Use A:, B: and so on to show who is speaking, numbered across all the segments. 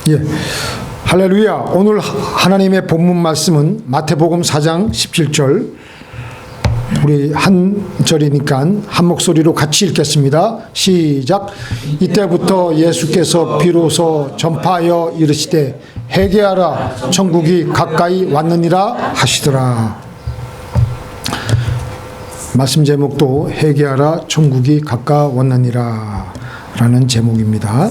A: 예, 할렐루야. 오늘 하나님의 본문 말씀은 마태복음 4장 17절. 우리 한 절이니까 한 목소리로 같이 읽겠습니다. 시작. 이때부터 예수께서 비로소 전파하여 이르시되 회개하라, 천국이 가까이 왔느니라 하시더라. 말씀 제목도 회개하라, 천국이 가까웠느니라 라는 제목입니다.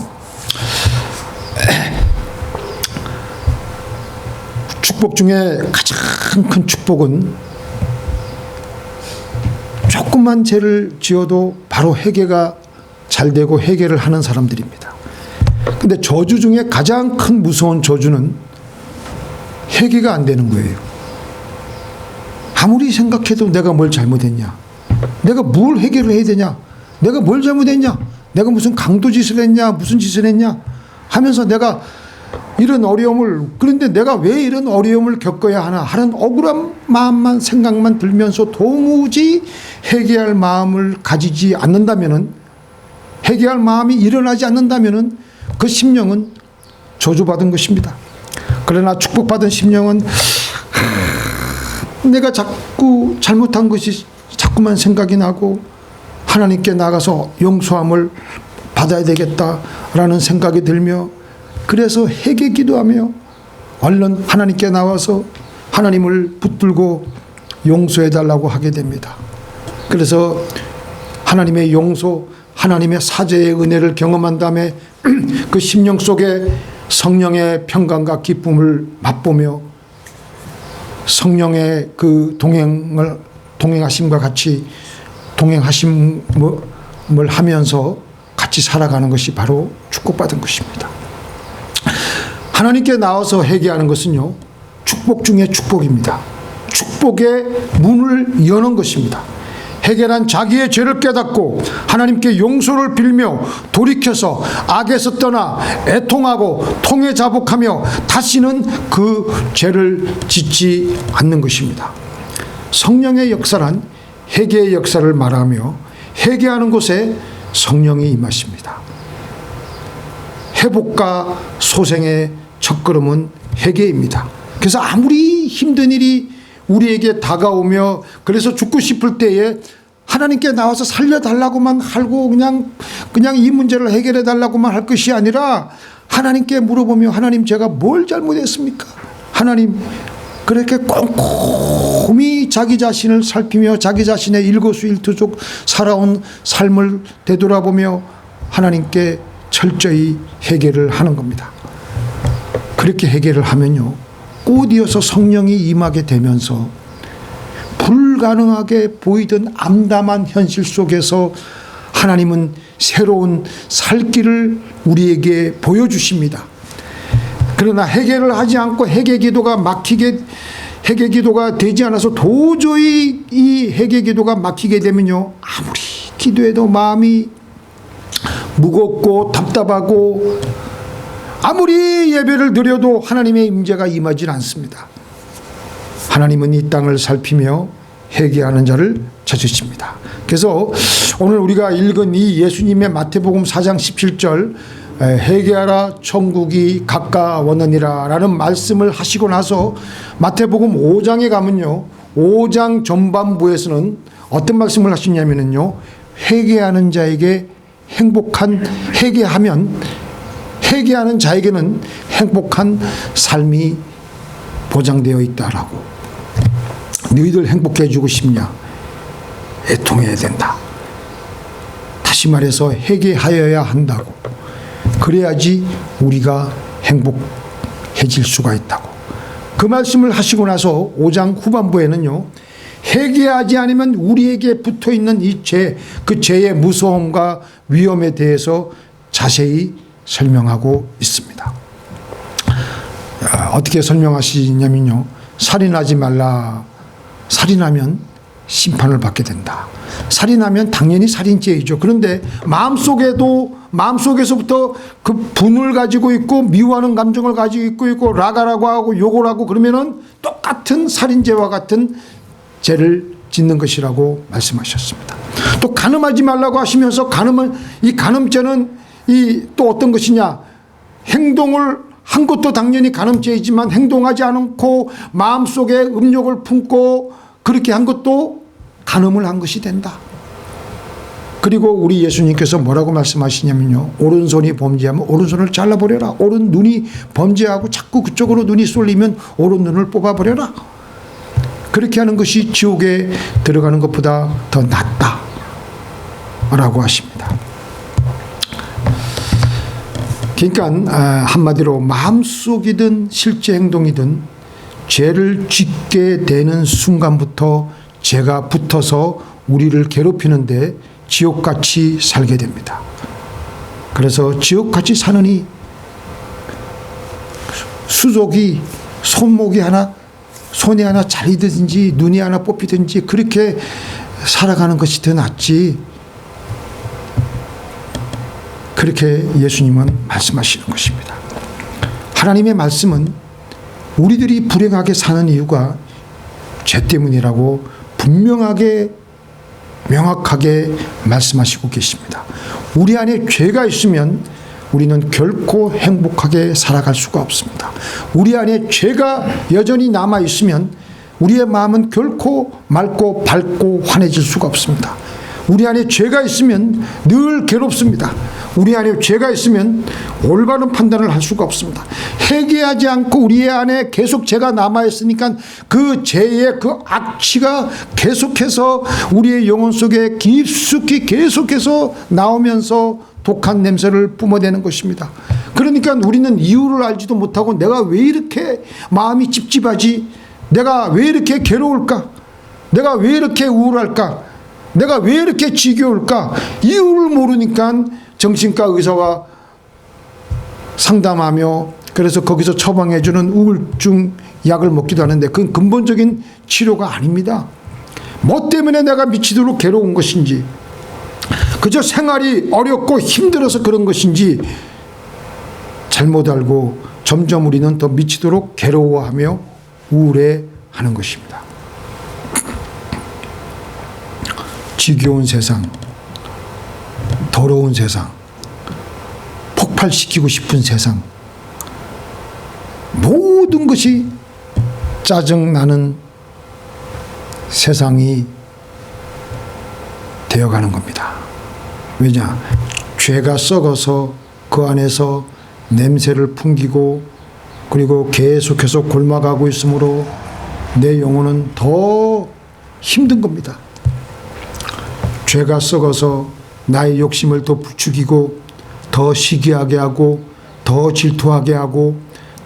A: 축복 중에 가장 큰 축복은 조금만 죄를 지어도 바로 회개가 잘 되고 회개를 하는 사람들입니다. 근데 저주 중에 가장 큰 무서운 저주는 회개가 안 되는 거예요. 아무리 생각해도 내가 뭘 잘못했냐, 내가 뭘 회개를 해야 되냐, 내가 뭘 잘못했냐, 내가 무슨 강도짓을 했냐, 무슨 짓을 했냐 하면서 내가 이런 어려움을, 그런데 내가 왜 이런 어려움을 겪어야 하나 하는 억울한 마음만, 생각만 들면서 도무지 회개할 마음을 가지지 않는다면은, 회개할 마음이 일어나지 않는다면은 그 심령은 저주받은 것입니다. 그러나 축복받은 심령은 내가 자꾸 잘못한 것이 자꾸만 생각이 나고 하나님께 나가서 용서함을 받아야 되겠다라는 생각이 들며, 그래서 회개 기도하며 얼른 하나님께 나와서 하나님을 붙들고 용서해 달라고 하게 됩니다. 그래서 하나님의 용서, 하나님의 사죄의 은혜를 경험한 다음에 그 심령 속에 성령의 평강과 기쁨을 맛보며 성령의 그 동행하심과 같이 동행하심을 하면서 같이 살아가는 것이 바로 축복받은 것입니다. 하나님께 나와서 회개하는 것은요, 축복 중에 축복입니다. 축복의 문을 여는 것입니다. 회개란 자기의 죄를 깨닫고 하나님께 용서를 빌며 돌이켜서 악에서 떠나 애통하고 통회 자복하며 다시는 그 죄를 짓지 않는 것입니다. 성령의 역사란 회개의 역사를 말하며, 회개하는 곳에 성령이 임하십니다. 회복과 소생의 첫걸음은 회개입니다. 그래서 아무리 힘든 일이 우리에게 다가오며, 그래서 죽고 싶을 때에 하나님께 나와서 살려달라고만 하고 그냥 이 문제를 해결해 달라고만 할 것이 아니라 하나님께 물어보며, 하나님 제가 뭘 잘못했습니까? 하나님, 그렇게 꼼꼼히 자기 자신을 살피며 자기 자신의 일거수일투족 살아온 삶을 되돌아보며 하나님께 철저히 회개를 하는 겁니다. 그렇게 회개를 하면요, 꽃이어서 성령이 임하게 되면서 불가능하게 보이던 암담한 현실 속에서 하나님은 새로운 살 길을 우리에게 보여주십니다. 그러나 회개를 하지 않고 회개 기도가 되지 않아서 도저히 이 회개 기도가 막히게 되면요, 아무리 기도해도 마음이 무겁고 답답하고 아무리 예배를 드려도 하나님의 임재가 임하지 않습니다. 하나님은 이 땅을 살피며 회개하는 자를 찾으십니다. 그래서 오늘 우리가 읽은 이 예수님의 마태복음 4장 17절 회개하라, 천국이 가까웠느니라 라는 말씀을 하시고 나서 마태복음 5장에 가면요, 5장 전반부에서는 어떤 말씀을 하시냐면요, 회개하는 자에게 회개하는 자에게는 행복한 삶이 보장되어 있다라고. 너희들 행복해 주고 싶냐? 애통해야 된다. 다시 말해서 회개하여야 한다고. 그래야지 우리가 행복해질 수가 있다고. 그 말씀을 하시고 나서 5장 후반부에는요, 회개하지 않으면 우리에게 붙어있는 이 죄, 그 죄의 무서움과 위험에 대해서 자세히 설명하고 있습니다. 어떻게 설명하시냐면요, 살인하지 말라. 살인하면 심판을 받게 된다. 살인하면 당연히 살인죄이죠. 그런데 마음속에서부터 그 분을 가지고 있고 미워하는 감정을 가지고 있고 라가라고 하고 욕을 하고 그러면은 똑같은 살인죄와 같은 죄를 짓는 것이라고 말씀하셨습니다. 또 간음하지 말라고 하시면서 이 간음죄는 또 어떤 것이냐? 행동을 한 것도 당연히 간음죄이지만 행동하지 않고 마음속에 음욕을 품고 그렇게 한 것도 간음을 한 것이 된다. 그리고 우리 예수님께서 뭐라고 말씀하시냐면요, 오른손이 범죄하면 오른손을 잘라버려라. 오른 눈이 범죄하고 자꾸 그쪽으로 눈이 쏠리면 오른 눈을 뽑아버려라. 그렇게 하는 것이 지옥에 들어가는 것보다 더 낫다 라고 하십니다. 그러니까 한마디로 마음속이든 실제 행동이든 죄를 짓게 되는 순간부터 죄가 붙어서 우리를 괴롭히는데 지옥같이 살게 됩니다. 그래서 지옥같이 사느니 수족이 손목이 하나, 손이 하나 잘리든지 눈이 하나 뽑히든지 그렇게 살아가는 것이 더 낫지. 그렇게 예수님은 말씀하시는 것입니다. 하나님의 말씀은 우리들이 불행하게 사는 이유가 죄 때문이라고 분명하게 명확하게 말씀하시고 계십니다. 우리 안에 죄가 있으면 우리는 결코 행복하게 살아갈 수가 없습니다. 우리 안에 죄가 여전히 남아 있으면 우리의 마음은 결코 맑고 밝고 환해질 수가 없습니다. 우리 안에 죄가 있으면 늘 괴롭습니다. 우리 안에 죄가 있으면 올바른 판단을 할 수가 없습니다. 회개하지 않고 우리 안에 계속 죄가 남아있으니까 그 죄의 그 악취가 계속해서 우리의 영혼 속에 깊숙이 계속해서 나오면서 독한 냄새를 뿜어대는 것입니다. 그러니까 우리는 이유를 알지도 못하고 내가 왜 이렇게 마음이 찝찝하지? 내가 왜 이렇게 괴로울까? 내가 왜 이렇게 우울할까? 내가 왜 이렇게 지겨울까? 이유를 모르니까 정신과 의사와 상담하며 그래서 거기서 처방해주는 우울증 약을 먹기도 하는데 그건 근본적인 치료가 아닙니다. 뭐 때문에 내가 미치도록 괴로운 것인지, 그저 생활이 어렵고 힘들어서 그런 것인지 잘못 알고 점점 우리는 더 미치도록 괴로워하며 우울해하는 것입니다. 지겨운 세상, 더러운 세상, 폭발시키고 싶은 세상, 모든 것이 짜증나는 세상이 되어가는 겁니다. 왜냐? 죄가 썩어서 그 안에서 냄새를 풍기고 그리고 계속해서 골마가고 있으므로 내 영혼은 더 힘든 겁니다. 죄가 썩어서 나의 욕심을 더 부추기고 더 시기하게 하고 더 질투하게 하고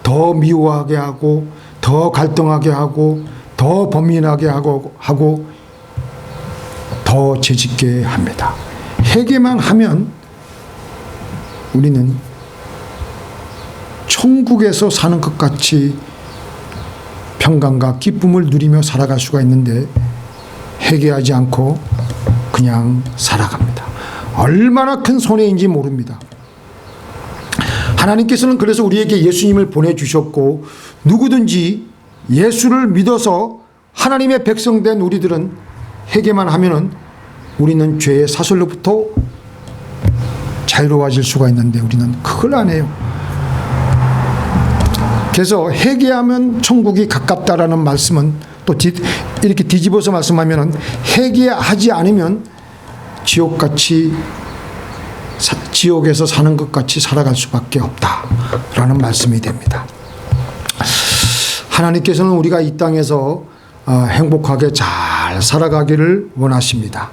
A: 더 미워하게 하고 더 갈등하게 하고 더 범민하게 하고 더 죄짓게 합니다. 회개만 하면 우리는 천국에서 사는 것 같이 평강과 기쁨을 누리며 살아갈 수가 있는데 회개하지 않고 그냥 살아갑니다. 얼마나 큰 손해인지 모릅니다. 하나님께서는 그래서 우리에게 예수님을 보내주셨고 누구든지 예수를 믿어서 하나님의 백성된 우리들은 회개만 하면은 우리는 죄의 사슬로부터 자유로워질 수가 있는데 우리는 그걸 안 해요. 그래서 회개하면 천국이 가깝다라는 말씀은 또 이렇게 뒤집어서 말씀하면은 회개하지 않으면 지옥에서 사는 것 같이 살아갈 수밖에 없다라는 말씀이 됩니다. 하나님께서는 우리가 이 땅에서 행복하게 잘 살아가기를 원하십니다.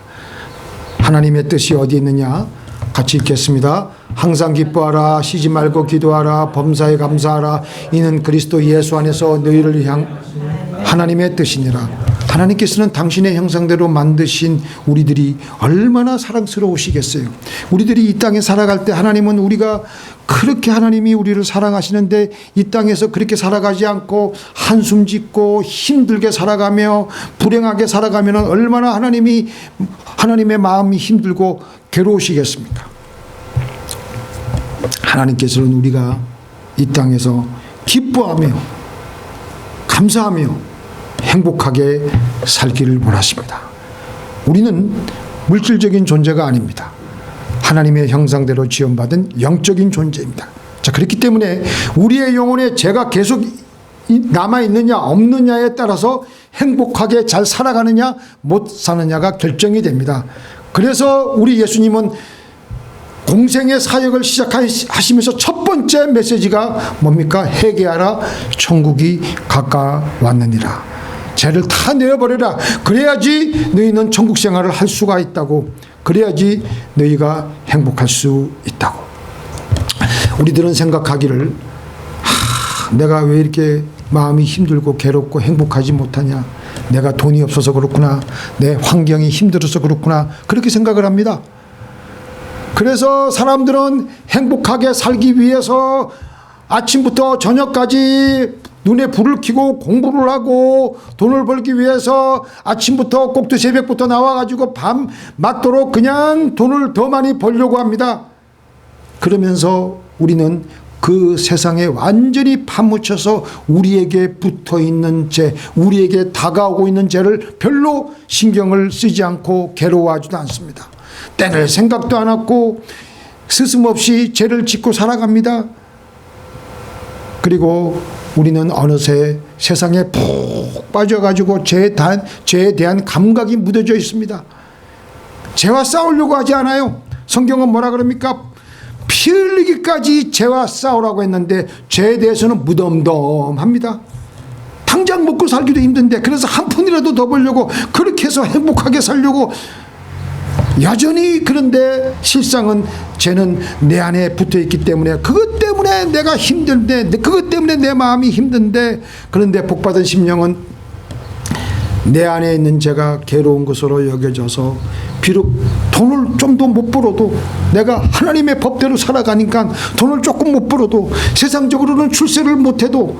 A: 하나님의 뜻이 어디 있느냐? 같이 읽겠습니다. 항상 기뻐하라, 쉬지 말고 기도하라, 범사에 감사하라. 이는 그리스도 예수 안에서 너희를 향 하나님의 뜻이니라. 하나님께서는 당신의 형상대로 만드신 우리들이 얼마나 사랑스러우시겠어요. 우리들이 이 땅에 살아갈 때 하나님은 우리가 그렇게 하나님이 우리를 사랑하시는데 이 땅에서 그렇게 살아가지 않고 한숨 짓고 힘들게 살아가며 불행하게 살아가면 얼마나 하나님의 마음이 힘들고 괴로우시겠습니까? 하나님께서는 우리가 이 땅에서 기뻐하며 감사하며 행복하게 살기를 원하십니다. 우리는 물질적인 존재가 아닙니다. 하나님의 형상대로 지원받은 영적인 존재입니다. 자, 그렇기 때문에 우리의 영혼에 죄가 계속 남아있느냐 없느냐에 따라서 행복하게 잘 살아가느냐 못 사느냐가 결정이 됩니다. 그래서 우리 예수님은 공생의 사역을 시작하시면서 첫 번째 메시지가 뭡니까? 회개하라, 천국이 가까웠느니라. 죄를 다 내어버려라. 그래야지 너희는 천국 생활을 할 수가 있다고. 그래야지 너희가 행복할 수 있다고. 우리들은 생각하기를 내가 왜 이렇게 마음이 힘들고 괴롭고 행복하지 못하냐, 내가 돈이 없어서 그렇구나, 내 환경이 힘들어서 그렇구나, 그렇게 생각을 합니다. 그래서 사람들은 행복하게 살기 위해서 아침부터 저녁까지 눈에 불을 켜고 공부를 하고 돈을 벌기 위해서 아침부터 꼭두 새벽부터 나와가지고 밤 맞도록 그냥 돈을 더 많이 벌려고 합니다. 그러면서 우리는 그 세상에 완전히 파묻혀서 우리에게 붙어있는 죄, 우리에게 다가오고 있는 죄를 별로 신경을 쓰지 않고 괴로워하지도 않습니다. 떼낼 생각도 안 하고 스스럼없이 죄를 짓고 살아갑니다. 그리고 우리는 어느새 세상에 푹 빠져가지고 죄에 대한 감각이 묻어져 있습니다. 죄와 싸우려고 하지 않아요. 성경은 뭐라 그럽니까? 피 흘리기까지 죄와 싸우라고 했는데 죄에 대해서는 무덤덤합니다. 당장 먹고 살기도 힘든데 그래서 한 푼이라도 더 벌려고 그렇게 해서 행복하게 살려고 여전히. 그런데 실상은 죄는 내 안에 붙어있기 때문에 그것 때문에 내가 힘든데, 그것 때문에 내 마음이 힘든데, 그런데 복받은 심령은 내 안에 있는 죄가 괴로운 것으로 여겨져서 비록 돈을 좀 더 못 벌어도, 내가 하나님의 법대로 살아가니까 돈을 조금 못 벌어도, 세상적으로는 출세를 못해도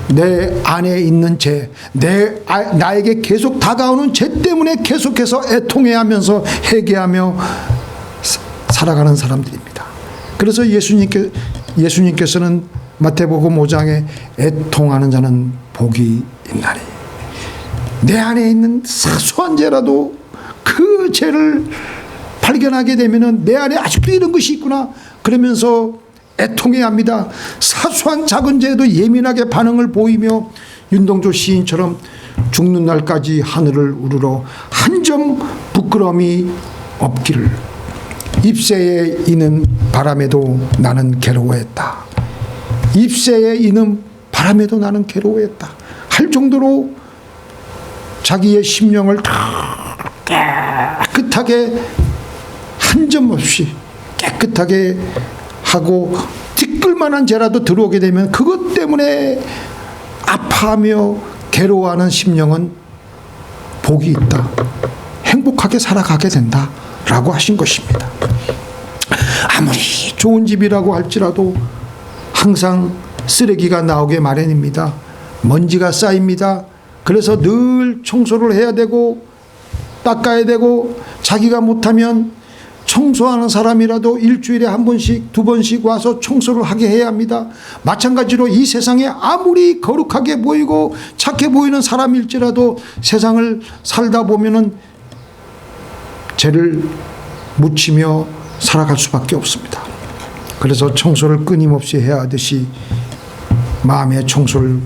A: 내 안에 있는 죄, 나에게 계속 다가오는 죄 때문에 계속해서 애통해하면서 회개하며 살아가는 사람들입니다. 그래서 예수님께서는 마태복음 5장에 애통하는 자는 복이 있나니, 내 안에 있는 사소한 죄라도 그 죄를 발견하게 되면은 내 안에 아직도 이런 것이 있구나 그러면서 애통해야 합니다. 사소한 작은 죄에도 예민하게 반응을 보이며 윤동주 시인처럼 죽는 날까지 하늘을 우러러 한 점 부끄러움이 없기를. 잎새에 이는 바람에도 나는 괴로워했다. 잎새에 이는 바람에도 나는 괴로워했다 할 정도로 자기의 심령을 깨끗하게 한 점 없이 깨끗하게 하고 티끌만한 죄라도 들어오게 되면 그것 때문에 아파하며 괴로워하는 심령은 복이 있다, 행복하게 살아가게 된다 라고 하신 것입니다. 아무리 좋은 집이라고 할지라도 항상 쓰레기가 나오게 마련입니다. 먼지가 쌓입니다. 그래서 늘 청소를 해야 되고 닦아야 되고, 자기가 못하면 청소하는 사람이라도 일주일에 한 번씩 두 번씩 와서 청소를 하게 해야 합니다. 마찬가지로 이 세상에 아무리 거룩하게 보이고 착해 보이는 사람일지라도 세상을 살다 보면은 죄를 묻히며 살아갈 수밖에 없습니다. 그래서 청소를 끊임없이 해야 하듯이 마음의 청소를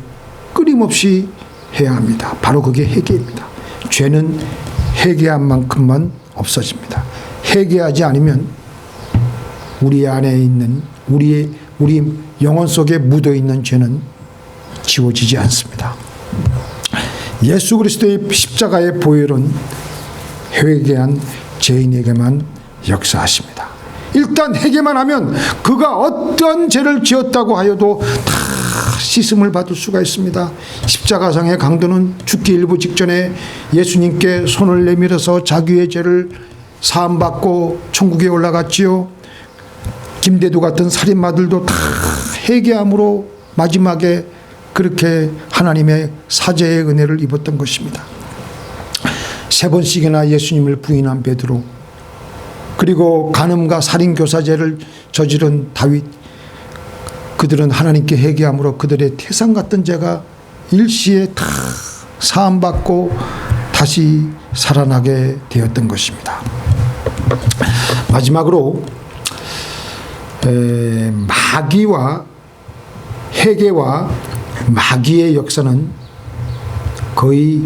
A: 끊임없이 해야 합니다. 바로 그게 회개입니다. 죄는 회개한 만큼만 없어집니다. 회개하지 않으면 우리 안에 있는 우리 영혼 속에 묻어있는 죄는 지워지지 않습니다. 예수 그리스도의 십자가의 보혈은 회개한 죄인에게만 역사하십니다. 일단 회개만 하면 그가 어떤 죄를 지었다고 하여도 다 씻음을 받을 수가 있습니다. 십자가상의 강도는 죽기 일부 직전에 예수님께 손을 내밀어서 자기의 죄를 사함받고 천국에 올라갔지요. 김대두 같은 살인마들도 다 회개함으로 마지막에 그렇게 하나님의 사죄의 은혜를 입었던 것입니다. 3번씩이나 예수님을 부인한 베드로, 그리고 간음과 살인교사죄를 저지른 다윗, 그들은 하나님께 회개함으로 그들의 태산 같은 죄가 일시에 다 사함받고 다시 살아나게 되었던 것입니다. 마지막으로 마귀와 해계와 마귀의 역사는 거의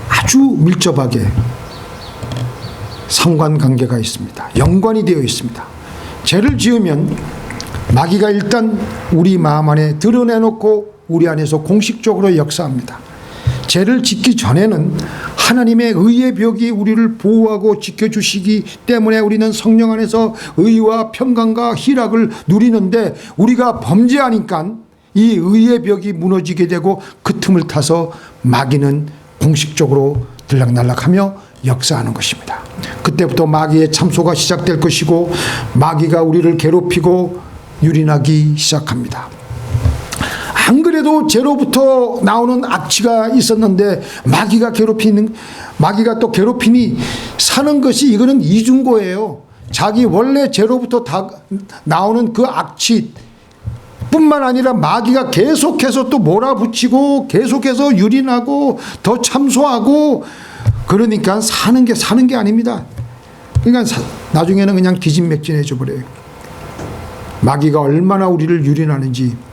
A: 아주 밀접하게 상관관계가 있습니다. 연관이 되어 있습니다. 죄를 지으면 마귀가 일단 우리 마음 안에 드러내놓고 우리 안에서 공식적으로 역사합니다. 죄를 짓기 전에는 하나님의 의의 벽이 우리를 보호하고 지켜주시기 때문에 우리는 성령 안에서 의와 평강과 희락을 누리는데, 우리가 범죄하니까 이 의의 벽이 무너지게 되고 그 틈을 타서 마귀는 공식적으로 들락날락하며 역사하는 것입니다. 그때부터 마귀의 참소가 시작될 것이고 마귀가 우리를 괴롭히고 유린하기 시작합니다. 안 그래도 죄로부터 나오는 악취가 있었는데 마귀가 또 괴롭히니 사는 것이, 이거는 이중고예요. 자기 원래 죄로부터 나오는 그 악취 뿐만 아니라 마귀가 계속해서 또 몰아붙이고 계속해서 유린하고 더 참소하고, 그러니까 사는 게 아닙니다. 그러니까 나중에는 그냥 기진맥진해져 버려요. 마귀가 얼마나 우리를 유린하는지.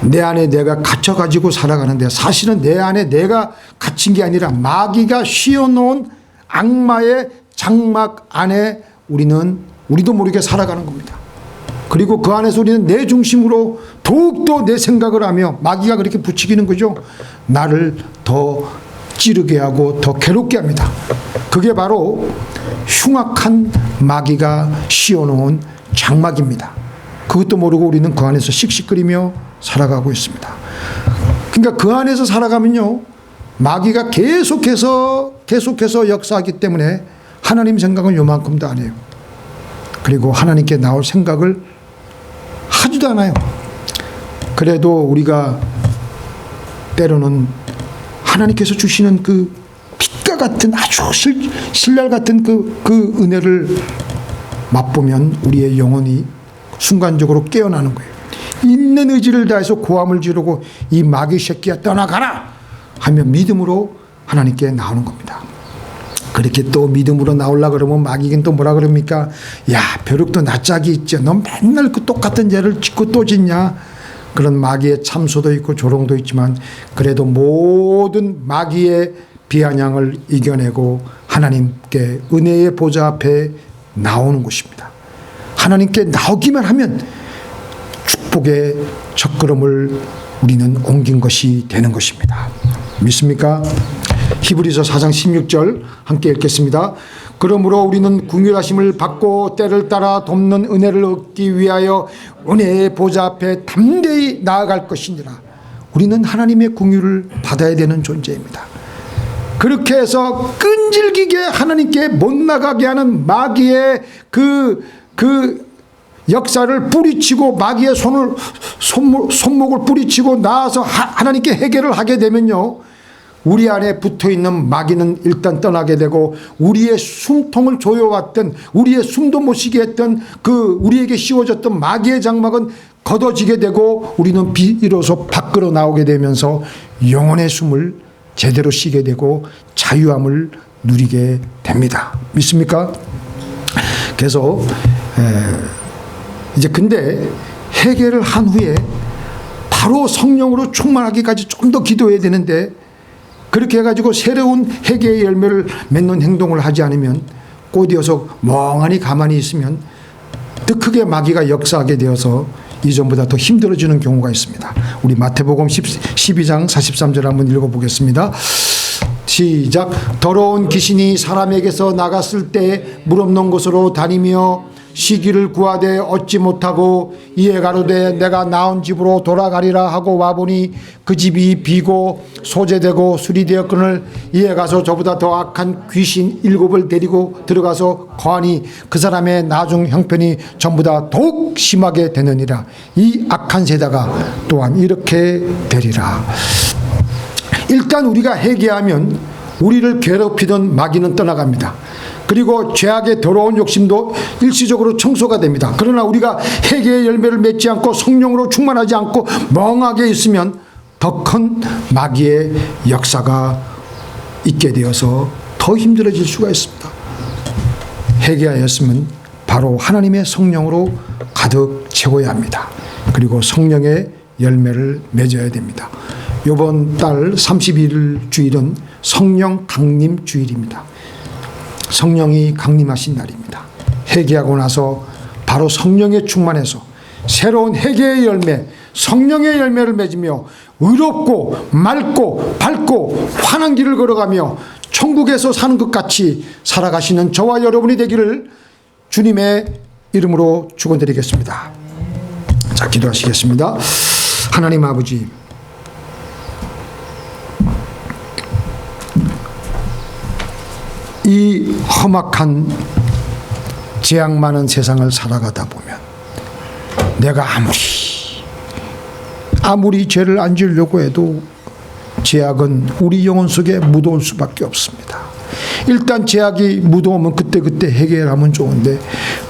A: 내 안에 내가 갇혀가지고 살아가는데 사실은 내 안에 내가 갇힌 게 아니라 마귀가 씌워놓은 악마의 장막 안에 우리도 모르게 살아가는 겁니다. 그리고 그 안에서 우리는 내 중심으로 더욱더 내 생각을 하며 마귀가 그렇게 부추기는 거죠. 나를 더 찌르게 하고 더 괴롭게 합니다. 그게 바로 흉악한 마귀가 씌워놓은 장막입니다. 그것도 모르고 우리는 그 안에서 씩씩거리며 살아가고 있습니다. 그러니까 그 안에서 살아가면요, 마귀가 계속해서 역사하기 때문에 하나님 생각은 요만큼도 안 해요. 그리고 하나님께 나올 생각을 하지도 않아요. 그래도 우리가 때로는 하나님께서 주시는 그 빛과 같은 아주 신랄 같은 그 은혜를 맛보면 우리의 영혼이 순간적으로 깨어나는 거예요. 있는 의지를 다해서 고함을 지르고 이 마귀 새끼야 떠나가라 하며 믿음으로 하나님께 나오는 겁니다. 그렇게 또 믿음으로 나오려고 그러면 마귀는 또 뭐라 그럽니까? 야, 벼룩도 낯짝이 있죠. 너 맨날 그 똑같은 죄를 짓고 또 짓냐? 그런 마귀의 참소도 있고 조롱도 있지만 그래도 모든 마귀의 비아냥을 이겨내고 하나님께 은혜의 보좌 앞에 나오는 것입니다. 하나님께 나오기만 하면 축복의 첫걸음을 우리는 옮긴 것이 되는 것입니다. 믿습니까? 히브리서 4장 16절 함께 읽겠습니다. 그러므로 우리는 긍휼하심을 받고 때를 따라 돕는 은혜를 얻기 위하여 은혜의 보좌 앞에 담대히 나아갈 것이니라. 우리는 하나님의 긍휼을 받아야 되는 존재입니다. 그렇게 해서 끈질기게 하나님께 못 나가게 하는 마귀의 그 역사를 뿌리치고 마귀의 손목을 뿌리치고 나와서 하나님께 해결을 하게 되면요, 우리 안에 붙어있는 마귀는 일단 떠나게 되고 우리의 숨통을 조여왔던, 우리의 숨도 못 쉬게 했던 그 우리에게 씌워졌던 마귀의 장막은 걷어지게 되고 우리는 비로소 밖으로 나오게 되면서 영혼의 숨을 제대로 쉬게 되고 자유함을 누리게 됩니다. 믿습니까? 그래서 이제 근데 해결을 한 후에 바로 성령으로 충만하기까지 좀 더 기도해야 되는데, 그렇게 해가지고 새로운 회개의 열매를 맺는 행동을 하지 않으면, 꼬디어서 멍하니 가만히 있으면 더 크게 마귀가 역사하게 되어서 이전보다 더 힘들어지는 경우가 있습니다. 우리 마태복음 12장 43절 한번 읽어보겠습니다. 시작. 더러운 귀신이 사람에게서 나갔을 때 물 없는 곳으로 다니며 시기를 구하되 얻지 못하고 이에 가로되 내가 나온 집으로 돌아가리라 하고 와보니 그 집이 비고 소재되고 수리되었거늘 이에 가서 저보다 더 악한 귀신 7을 데리고 들어가서 거하니 그 사람의 나중 형편이 전보다 더욱 심하게 되느니라. 이 악한 세대가 또한 이렇게 되리라. 일단 우리가 회개하면 우리를 괴롭히던 마귀는 떠나갑니다. 그리고 죄악의 더러운 욕심도 일시적으로 청소가 됩니다. 그러나 우리가 회개의 열매를 맺지 않고 성령으로 충만하지 않고 멍하게 있으면 더 큰 마귀의 역사가 있게 되어서 더 힘들어질 수가 있습니다. 회개하였으면 바로 하나님의 성령으로 가득 채워야 합니다. 그리고 성령의 열매를 맺어야 됩니다. 이번 달 31일 주일은 성령 강림 주일입니다. 성령이 강림하신 날입니다. 회개하고 나서 바로 성령에 충만해서 새로운 회개의 열매, 성령의 열매를 맺으며 의롭고 맑고 밝고 환한 길을 걸어가며 천국에서 사는 것 같이 살아가시는 저와 여러분이 되기를 주님의 이름으로 축원드리겠습니다. 자, 기도하시겠습니다. 하나님 아버지, 이 험악한 재앙 많은 세상을 살아가다 보면 내가 아무리 죄를 안 지으려고 해도 죄악은 우리 영혼 속에 묻어올 수밖에 없습니다. 일단 죄악이 묻어오면 그때그때 해결하면 좋은데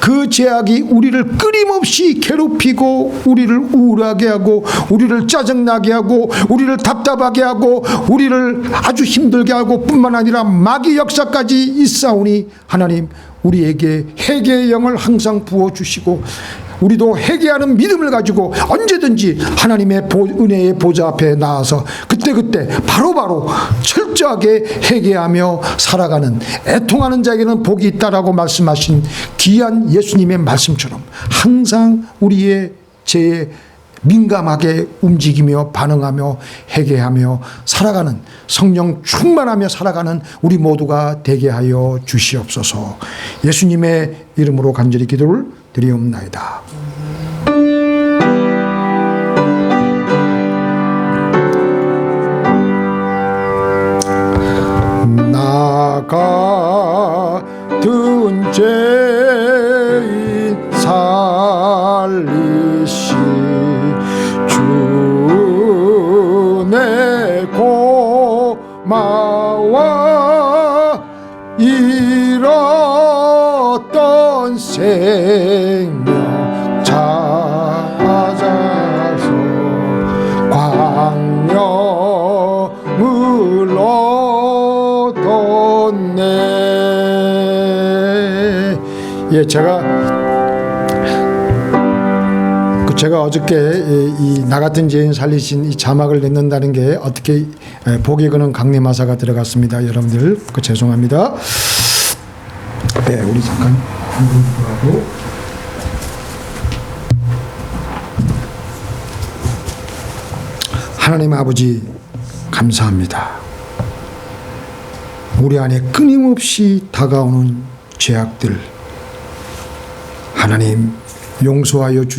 A: 그 죄악이 우리를 끊임없이 괴롭히고 우리를 우울하게 하고 우리를 짜증나게 하고 우리를 답답하게 하고 우리를 아주 힘들게 하고 뿐만 아니라 마귀 역사까지 있사오니 하나님, 우리에게 회개의 영을 항상 부어주시고 우리도 회개하는 믿음을 가지고 언제든지 하나님의 은혜의 보좌 앞에 나와서 그때그때 바로바로 철저하게 회개하며 살아가는, 애통하는 자에게는 복이 있다라고 말씀하신 귀한 예수님의 말씀처럼 항상 우리의 죄에 민감하게 움직이며 반응하며 회개하며 살아가는, 성령 충만하며 살아가는 우리 모두가 되게 하여 주시옵소서. 예수님의 이름으로 간절히 기도를 드리옵나이다. 나 같은 죄인 살리시 주내 고마워 잃었던 생명 찾아서 광명을 얻었네. 예, 제가 어저께 이 나 같은 죄인 살리신 이 자막을 냈는다는 게 어떻게 복이 그는 강림하사가 들어갔습니다. 여러분들 죄송합니다. 네, 우리 잠깐 하고 하나님 아버지 감사합니다. 우리 안에 끊임없이 다가오는 죄악들 하나님 용서하여 주시옵소서.